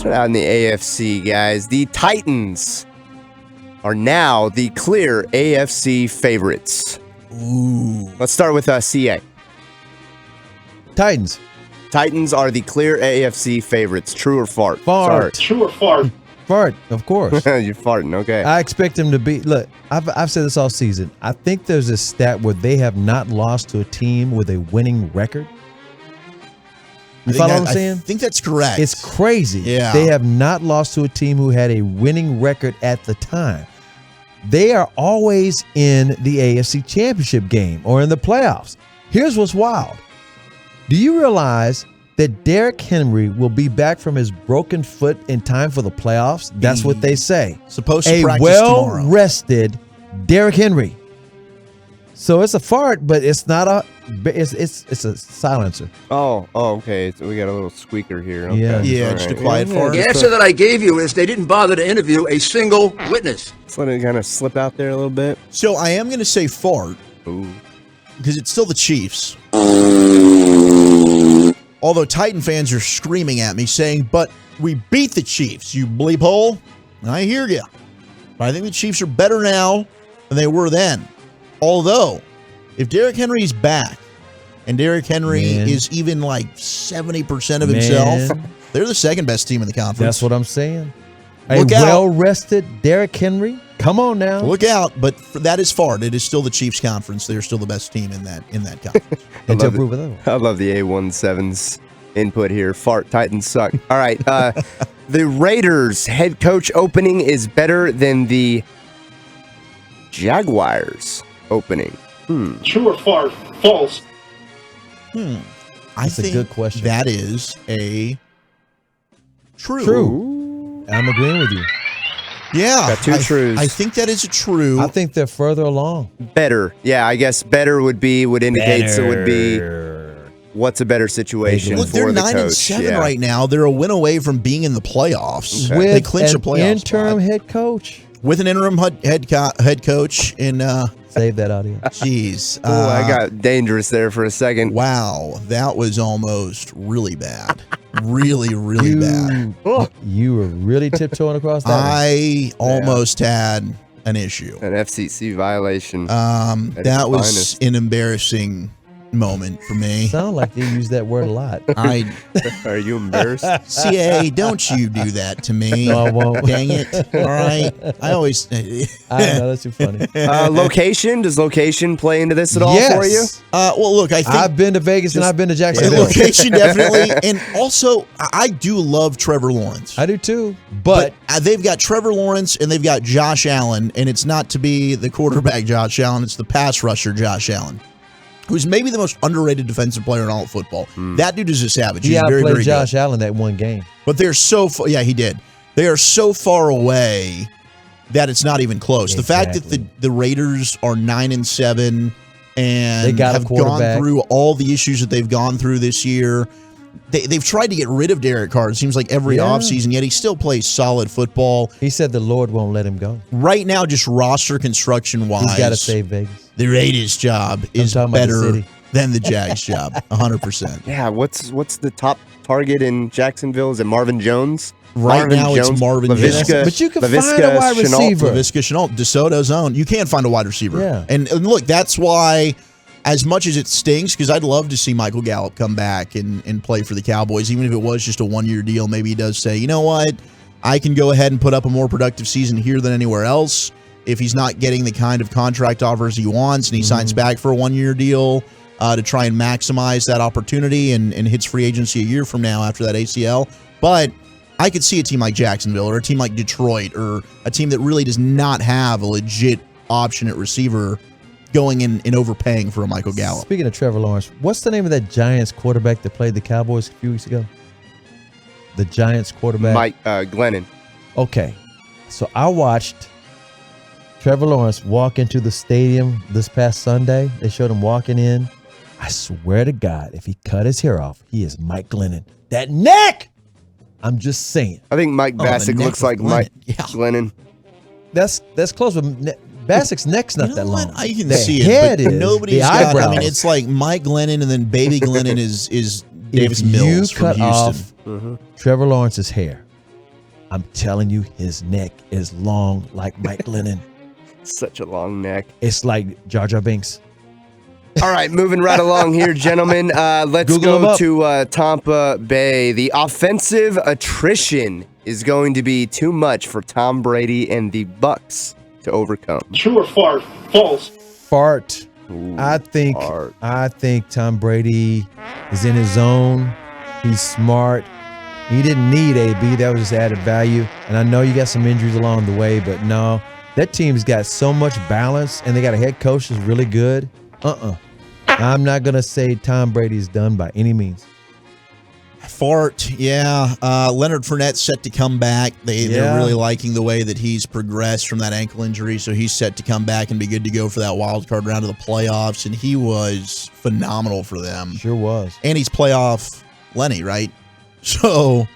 Start out in the AFC, guys. The Titans are now the clear AFC favorites. Ooh. Let's start with CA. Titans. Titans are the clear AFC favorites. True or fart? Fart. True or fart? Fart, of course. You're farting, okay. I expect them to be. Look, I've said this all season. I think there's a stat where they have not lost to a team with a winning record. You follow what I'm saying? I think that's correct. It's crazy. Yeah. They have not lost to a team who had a winning record at the time. They are always in the AFC Championship game or in the playoffs. Here's what's wild. Do you realize that Derrick Henry will be back from his broken foot in time for the playoffs? That's what they say. Supposed to a practice tomorrow. well-rested Derrick Henry. So it's a fart, but it's not a. It's a silencer. Oh, okay. So we got a little squeaker here. Okay. Yeah. All Just right. a quiet fart. The answer that I gave you is they didn't bother to interview a single witness. Let's let it kind of slip out there a little bit. So I am going to say fart Ooh. because it's still the Chiefs. Although Titan fans are screaming at me saying, but we beat the Chiefs, you bleep hole. I hear you. But I think the Chiefs are better now than they were then. Although, if Derrick Henry's back and Derrick Henry is even like 70% of himself, they're the second best team in the conference. That's what I'm saying. Look a out. well-rested Derrick Henry. Come on now. Look out, but that is fart. It is still the Chiefs conference. They're still the best team in that conference. Until proven otherwise. I love the A17's input here. Fart Titans suck. All right. The Raiders head coach opening is better than the Jaguars opening. True or fart? False. I That's a think good question. that is a true. True. I'm agreeing with you. Yeah. Got two trues. I think that is a true. I think they're further along. Better. Yeah, I guess better would indicate so it would be what's a better situation Look, for they're the 9-7 coach. right now. They're a win away from being in the playoffs. Okay. With They clinch a an playoff interim spot. head coach. With an interim head coach in Save that audio. jeez. Oh, I got dangerous there for a second. Wow, that was almost really bad. Really bad. You were really tiptoeing across that. I almost had an issue. An FCC violation. That was finest. an embarrassing moment for me. Sound like they use that word a lot. Are you embarrassed? CA, don't you do that to me. No, I won't. Dang it. All right. I always. I know, that's too funny. Location? Does location play into this at all for you? Well, look, I think. I've been to Vegas and I've been to Jacksonville. Location, definitely. And also, I do love Trevor Lawrence. I do too. But they've got Trevor Lawrence and they've got Josh Allen, and it's not to be the quarterback Josh Allen, it's the pass rusher Josh Allen, who's maybe the most underrated defensive player in all of football. That dude is a savage. he He's very, outplayed very Josh good. Allen that one game. But they're so far. Yeah, he did. They are so far away that it's not even close. The fact that the Raiders are 9-7 and They got a have gone quarterback. through all the issues that they've gone through this year. They've tried to get rid of Derek Carr, it seems like every offseason, yet he still plays solid football. He said the Lord won't let him go. Right now, just roster construction-wise, He's got to save Vegas. the Raiders' job is talking about the better city. than the Jags' job, 100%. Yeah, what's the top target in Jacksonville? Is it Marvin Jones? Right now, it's Marvin Jones. But you can find a wide receiver. Laviska Shenault, DeSoto's own. You can't find a wide receiver. Yeah. And look, that's why, as much as it stinks, because I'd love to see Michael Gallup come back and play for the Cowboys, even if it was just a one-year deal. Maybe he does say, you know what, I can go ahead and put up a more productive season here than anywhere else. If he's not getting the kind of contract offers he wants and he signs back for a one-year deal to try and maximize that opportunity and hits free agency a year from now after that ACL. But I could see a team like Jacksonville or a team like Detroit or a team that really does not have a legit option at receiver going in and overpaying for a Michael Gallup. Speaking of Trevor Lawrence, what's the name of that Giants quarterback that played the Cowboys a few weeks ago? The Giants quarterback? Mike Glennon. Okay. So I watched Trevor Lawrence walk into the stadium this past Sunday. They showed him walking in. I swear to God, if he cut his hair off, he is Mike Glennon. That neck! I'm just saying. I think Mike Bassick looks like Mike Glennon. That's close, but Bassick's neck's not that long. I can the see head it, but is, nobody's the got. eyebrows. I mean, it's like Mike Glennon, and then Baby Glennon is Davis if Mills you from cut Houston. off Trevor Lawrence's hair, I'm telling you, his neck is long like Mike Glennon. Such a long neck. It's like Jar Jar Binks. All right, moving right along here, gentlemen. Let's Google go to Tampa Bay. The offensive attrition is going to be too much for Tom Brady and the Bucs to overcome. True or false? Fart. Ooh, I think Tom Brady is in his zone. He's smart. He didn't need AB. That was just added value. And I know you got some injuries along the way, but no, that team's got so much balance, and they got a head coach that's really good. I'm not going to say Tom Brady's done by any means. Fart, yeah. Leonard Fournette's set to come back. They're really liking the way that he's progressed from that ankle injury, so he's set to come back and be good to go for that wild card round of the playoffs, and he was phenomenal for them. Sure was. And he's playoff Lenny, right? So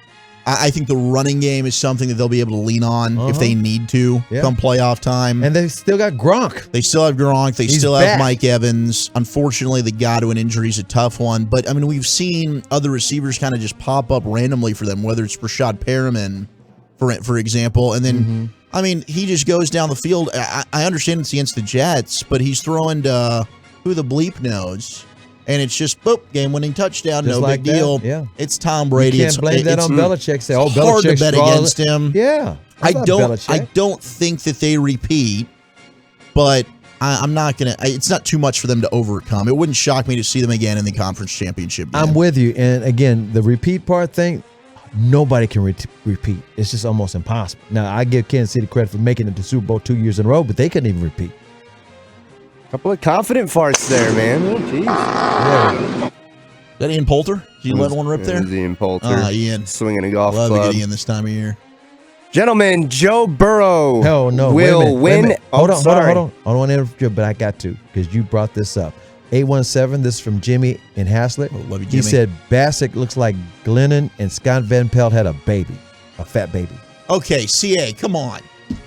I think the running game is something that they'll be able to lean on if they need to come playoff time. And they still got Gronk. They still have Gronk. He's still have Mike Evans. Unfortunately, the Godwin injury is a tough one. But, I mean, we've seen other receivers kind of just pop up randomly for them, whether it's Rashad Perriman, for example. And then, I mean, he just goes down the field. I understand it's against the Jets, but he's throwing to who the bleep knows. And it's just, boop, game-winning touchdown, Just no like big deal. that, yeah. It's Tom Brady. You can't blame that on Belichick. Say, it's hard to bet against him. Yeah. I don't think that they repeat, but I'm not going to. It's not too much for them to overcome. It wouldn't shock me to see them again in the conference championship game. I'm with you. And again, the repeat part thing, nobody can repeat. It's just almost impossible. Now, I give Kansas City credit for making it to Super Bowl 2 years in a row, but they couldn't even repeat. Couple of confident farts there, man. Oh, jeez. Yeah. Is that Ian Poulter? Did you let one rip there? It was Ian Poulter. Ian. Swinging a golf Love club. to get Ian this time of year. Gentlemen, Joe Burrow Hell no. will win. Hold on. I don't want to interrupt you, but I got to because you brought this up. 817, this is from Jimmy in Haslett. Oh, love you, Jimmy. He said Bassick looks like Glennon and Scott Van Pelt had a baby, a fat baby. Okay, CA, come on.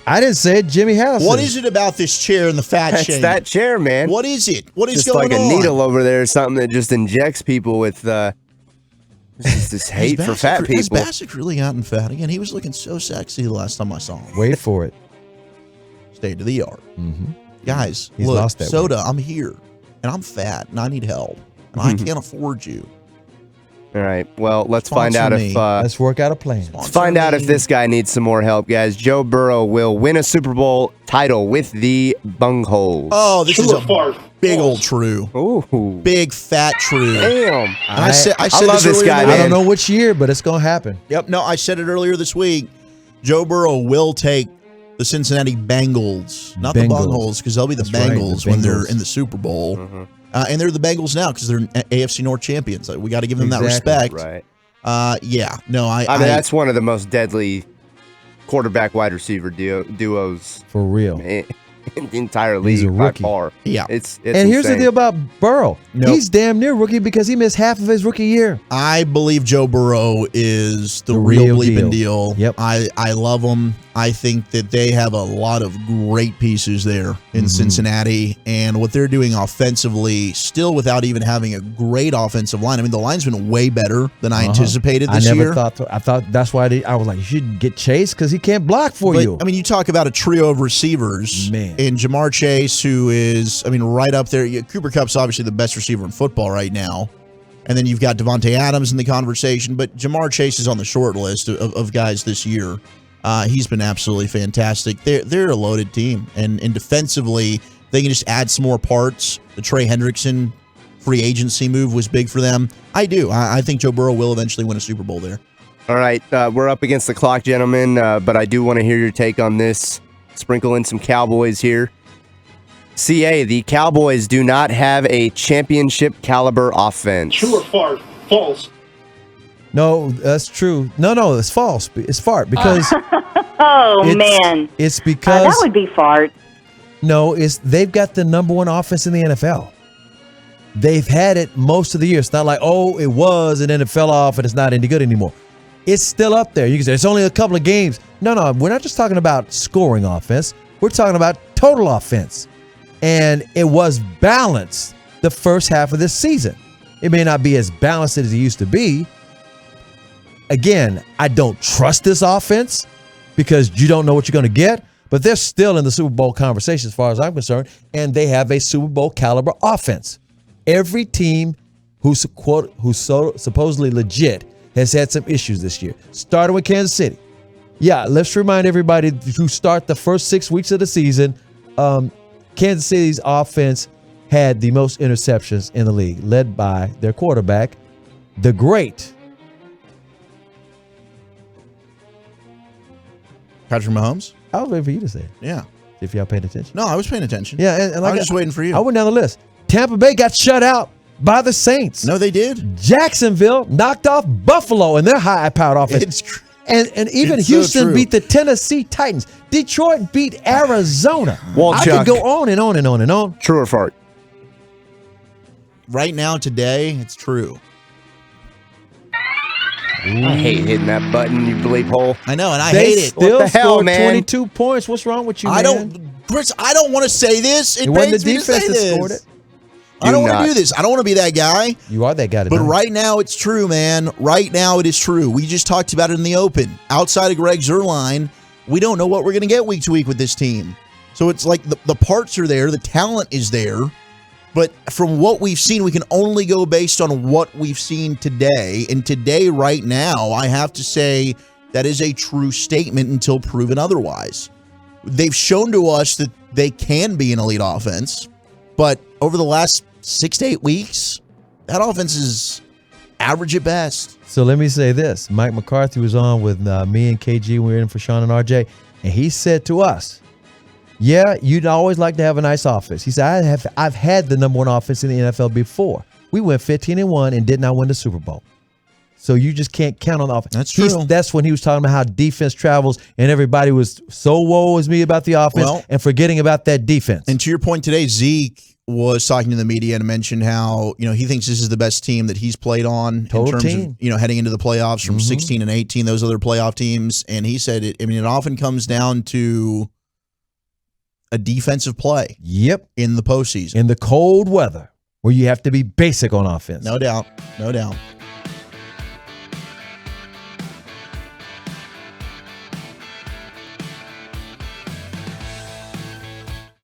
I didn't say it. Jimmy Haslett. What is it about this chair and the fat That's shame? that chair, man. What is it? What is just going like on? a needle over there or something that just injects people with this hate for fat people. Has Bassick really gotten fat again? He was looking so sexy the last time I saw him. Wait for it. State of the art. Mm-hmm. Guys, He's look, lost that Soda, weight. I'm here, and I'm fat, and I need help, and I can't afford you. All right. Well, let's find out if Let's work out a plan. let's find out if this guy needs some more help, guys. Joe Burrow will win a Super Bowl title with the Bungholes. Oh, this True is or a big old true. Ooh. Big fat true. Damn. I said love this guy, I man. I don't know which year, but it's going to happen. Yep. No, I said it earlier this week. Joe Burrow will take the Cincinnati Bengals, not the Bungholes, because they'll be the That's right, Bengals the when they're Bengals. in the Super Bowl. And they're the Bengals now because they're AFC North champions. We got to give them that respect. Right. Yeah. No, I mean, that's one of the most deadly quarterback wide receiver duos For real. in the entire He's league a by rookie. far. Yeah. It's And here's the insane. deal about Burrow. Nope. He's damn near rookie because he missed half of his rookie year. I believe Joe Burrow is the real real bleeping deal. Yep. I love him. I think that they have a lot of great pieces there in Cincinnati, and what they're doing offensively, still without even having a great offensive line. I mean, the line's been way better than I anticipated this year. I thought that's why I was like, you should get Chase because he can't block for you. I mean, you talk about a trio of receivers. Man. In Jamar Chase, who is, I mean, right up there. Cooper Kupp's obviously the best receiver in football right now. And then you've got Devontae Adams in the conversation, but Jamar Chase is on the short list of guys this year. He's been absolutely fantastic. They're a loaded team, and defensively, they can just add some more parts. The Trey Hendrickson free agency move was big for them. I think Joe Burrow will eventually win a Super Bowl there. All right, we're up against the clock, gentlemen, but I do want to hear your take on this. Sprinkle in some Cowboys here. CA, the Cowboys do not have a championship caliber offense. True or false? No, that's true. No, it's false. It's fart because Man. it's because that would be fart. no, they've got the number one offense in the NFL. They've had it most of the year. It's not like, oh, it was and then it fell off and it's not any good anymore. It's still up there. You can say it's only a couple of games. No, we're not just talking about scoring offense. We're talking about total offense. And it was balanced the first half of this season. It may not be as balanced as it used to be. Again, I don't trust this offense. because you don't know what you're going to get. But they're still in the Super Bowl conversation as far as I'm concerned, and they have a Super Bowl caliber offense. Every team who's supposedly legit has had some issues this year, starting with Kansas City. Yeah, let's remind everybody who start the first 6 weeks of the season, Kansas City's offense had the most interceptions in the league, led by their quarterback, the great Patrick Mahomes? I was waiting for you to say it, Yeah. if y'all paid attention. No, I was paying attention. Yeah, and I was just waiting for you. I went down the list. Tampa Bay got shut out by the Saints. No, they did. Jacksonville knocked off Buffalo in their high-powered offense. And even it's so Houston true. beat the Tennessee Titans. Detroit beat Arizona. Well, I Chuck, could go on and on and on and on. True or fart? Right now, today, it's true. I hate hitting that button, you bleep hole. I know, and I They hate it. still What the hell, scored man? 22 points. What's wrong with you, man? Chris, I don't want to say this. It wasn't pains the me to say defense that this. scored it. I don't want not. to do this. I don't want to be that guy. You are that guy But tonight. right now, it's true, man. Right now, it is true. We just talked about it in the open. Outside of Greg Zuerlein, we don't know what we're going to get week to week with this team. So it's like the parts are there. The talent is there. But from what we've seen, we can only go based on what we've seen today. And today, right now, I have to say that is a true statement until proven otherwise. They've shown to us that they can be an elite offense. But over the last 6 to 8 weeks, that offense is average at best. So let me say this. Mike McCarthy was on with me and KG. We were in for Sean and RJ. And he said to us, yeah, you'd always like to have a nice offense. He said, I've had the number one offense in the NFL before. We went 15-1 and did not win the Super Bowl. So you just can't count on the offense. That's true. That's when he was talking about how defense travels, and everybody was so woe is me about the offense and forgetting about that defense. And to your point today, Zeke was talking to the media and mentioned how, he thinks this is the best team that he's played on Total in terms team. of, heading into the playoffs from 16 and 18, those other playoff teams. And he said, it often comes down to a defensive play. Yep. In the postseason. In the cold weather, where you have to be basic on offense. No doubt. No doubt.